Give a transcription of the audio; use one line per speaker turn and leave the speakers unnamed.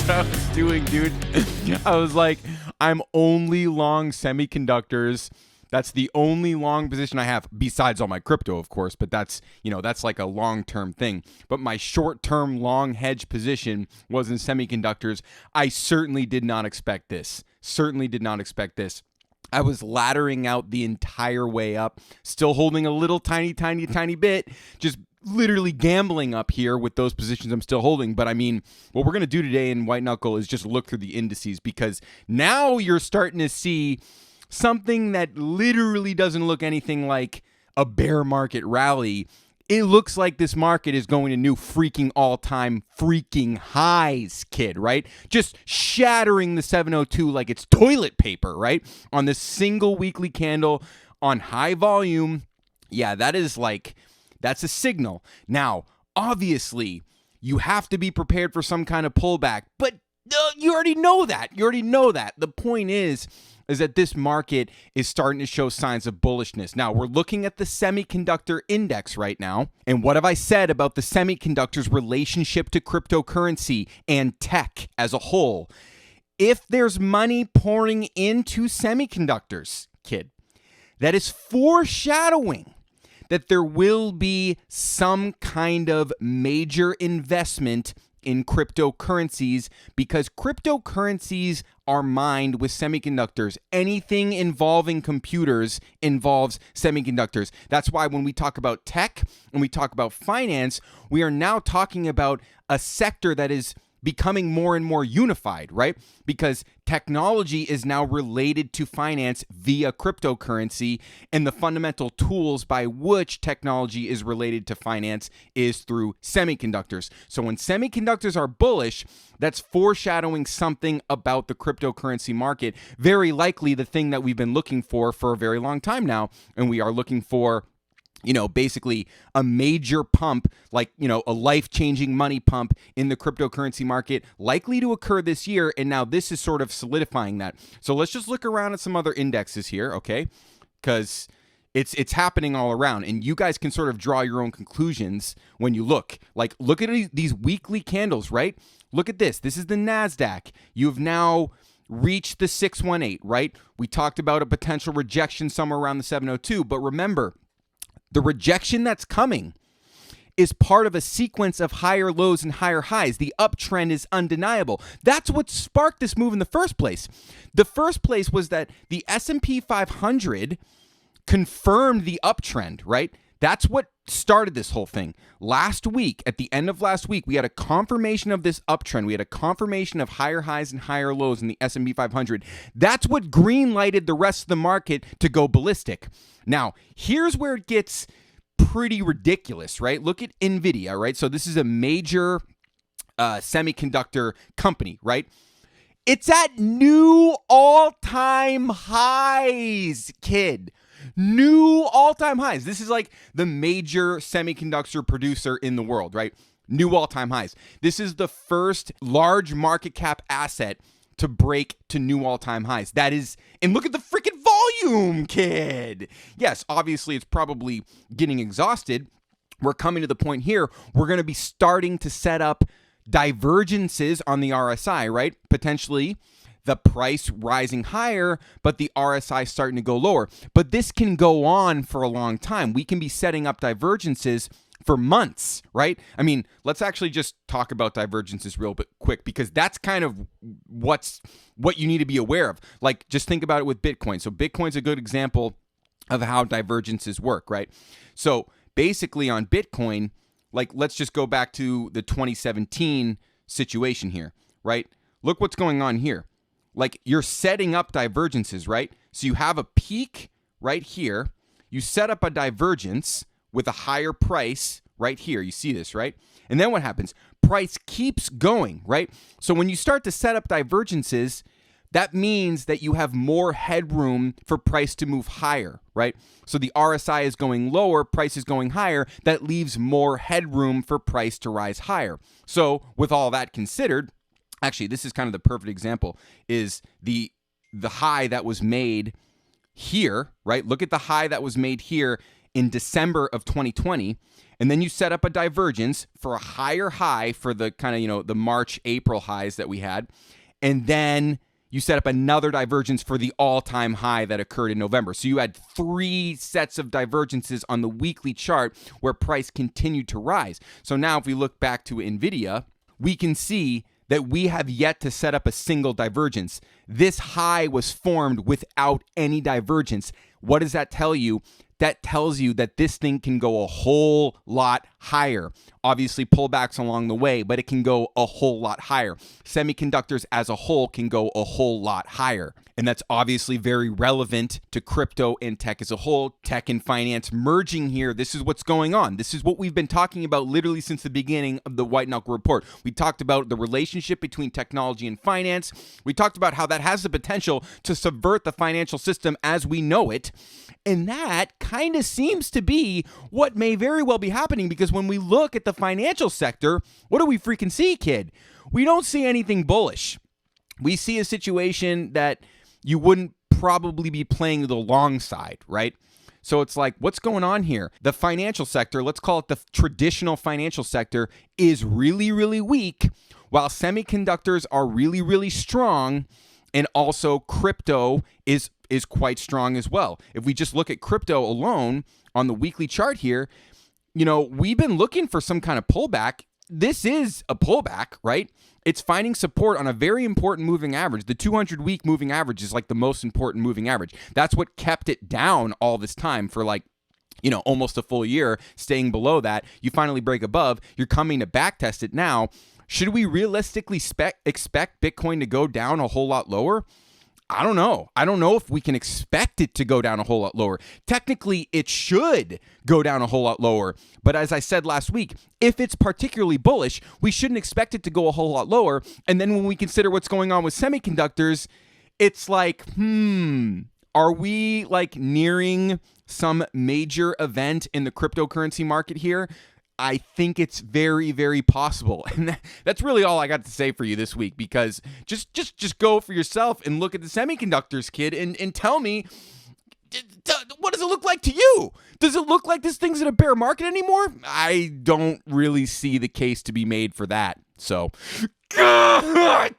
what I was doing, dude. I was like, I'm only long semiconductors. That's the only long position I have, besides all my crypto, of course, but that's like a long-term thing. But my short-term long hedge position was in semiconductors. I certainly did not expect this. I was laddering out the entire way up, still holding a little tiny bit, just literally gambling up here with those positions I'm still holding. But I mean, what we're going to do today in White Knuckle is just look through the indices, because now you're starting to see something that literally doesn't look anything like a bear market rally. It looks like this market is going to new freaking all-time freaking highs, kid, right? Just shattering the 702 like it's toilet paper, right? On this single weekly candle on high volume. Yeah, that's a signal. Now, obviously, you have to be prepared for some kind of pullback, but you already know that. The point is that this market is starting to show signs of bullishness. Now, we're looking at the semiconductor index right now. And what have I said about the semiconductors' relationship to cryptocurrency and tech as a whole? If there's money pouring into semiconductors, kid, that is foreshadowing that there will be some kind of major investment in cryptocurrencies, because cryptocurrencies are mined with semiconductors. Anything involving computers involves semiconductors. That's why when we talk about tech and we talk about finance, we are now talking about a sector that is becoming more and more unified, right? Because technology is now related to finance via cryptocurrency, and the fundamental tools by which technology is related to finance is through semiconductors. So when semiconductors are bullish, that's foreshadowing something about the cryptocurrency market, very likely the thing that we've been looking for a very long time now, and we are looking for basically a major pump, like, a life-changing money pump in the cryptocurrency market, likely to occur this year. And now this is sort of solidifying that. So let's just look around at some other indexes here, okay? Because it's happening all around, and you guys can sort of draw your own conclusions when you look. Like, look at these weekly candles, right? Look at this. This is the NASDAQ. You've now reached the 618, right? We talked about a potential rejection somewhere around the 702, but remember, the rejection that's coming is part of a sequence of higher lows and higher highs. The uptrend is undeniable. That's what sparked this move in the first place. The first place was that the S&P 500 confirmed the uptrend, right? That's what started this whole thing. Last week, at the end of last week, we had a confirmation of this uptrend. We had a confirmation of higher highs and higher lows in the S&P 500. That's what green-lighted the rest of the market to go ballistic. Now, here's where it gets pretty ridiculous, right? Look at NVIDIA, right? So this is a major semiconductor company, right? It's at new all-time highs, kid. New all-time highs. This is like the major semiconductor producer in the world, right? New all-time highs. This is the first large market cap asset to break to new all-time highs. That is, and look at the freaking volume, kid. Yes, obviously it's probably getting exhausted. We're coming to the point here, we're going to be starting to set up divergences on the RSI, right? Potentially the price rising higher, but the RSI starting to go lower. But this can go on for a long time. We can be setting up divergences for months, right? I mean, let's actually just talk about divergences real bit quick, because that's kind of what you need to be aware of. Like, just think about it with Bitcoin. So Bitcoin's a good example of how divergences work, right? So basically on Bitcoin, like, let's just go back to the 2017 situation here, right? Look what's going on here. Like, you're setting up divergences, right? So you have a peak right here. You set up a divergence with a higher price right here. You see this, right? And then what happens? Price keeps going, right? So when you start to set up divergences, that means that you have more headroom for price to move higher, right? So the RSI is going lower, price is going higher. That leaves more headroom for price to rise higher. So with all that considered, actually, this is kind of the perfect example, is the high that was made here, right? Look at the high that was made here in December of 2020, and then you set up a divergence for a higher high for the kind of, the March, April highs that we had, and then you set up another divergence for the all-time high that occurred in November. So you had 3 sets of divergences on the weekly chart where price continued to rise. So now if we look back to NVIDIA, we can see that we have yet to set up a single divergence. This high was formed without any divergence. What does that tell you? That tells you that this thing can go a whole lot higher. Obviously, pullbacks along the way, but it can go a whole lot higher. Semiconductors as a whole can go a whole lot higher. And that's obviously very relevant to crypto and tech as a whole. Tech and finance merging here. This is what's going on. This is what we've been talking about literally since the beginning of the White Knuckle Report. We talked about the relationship between technology and finance. We talked about how that has the potential to subvert the financial system as we know it. And that kind of seems to be what may very well be happening, because when we look at the financial sector, what do we freaking see, kid? We don't see anything bullish. We see a situation that you wouldn't probably be playing the long side, right? So it's like, what's going on here? The financial sector, let's call it the traditional financial sector, is really, really weak, while semiconductors are really, really strong, and also crypto is quite strong as well. If we just look at crypto alone on the weekly chart here, we've been looking for some kind of pullback. This is a pullback, right? It's finding support on a very important moving average. The 200-week moving average is like the most important moving average. That's what kept it down all this time for almost a full year, staying below that. You finally break above. You're coming to backtest it now. Should we realistically expect Bitcoin to go down a whole lot lower? I don't know. I don't know if we can expect it to go down a whole lot lower. Technically, it should go down a whole lot lower. But as I said last week, if it's particularly bullish, we shouldn't expect it to go a whole lot lower. And then when we consider what's going on with semiconductors, it's like, are we nearing some major event in the cryptocurrency market here? I think it's very, very possible. And that's really all I got to say for you this week, because just go for yourself and look at the semiconductors, kid, and tell me, what does it look like to you? Does it look like this thing's in a bear market anymore? I don't really see the case to be made for that. So, God,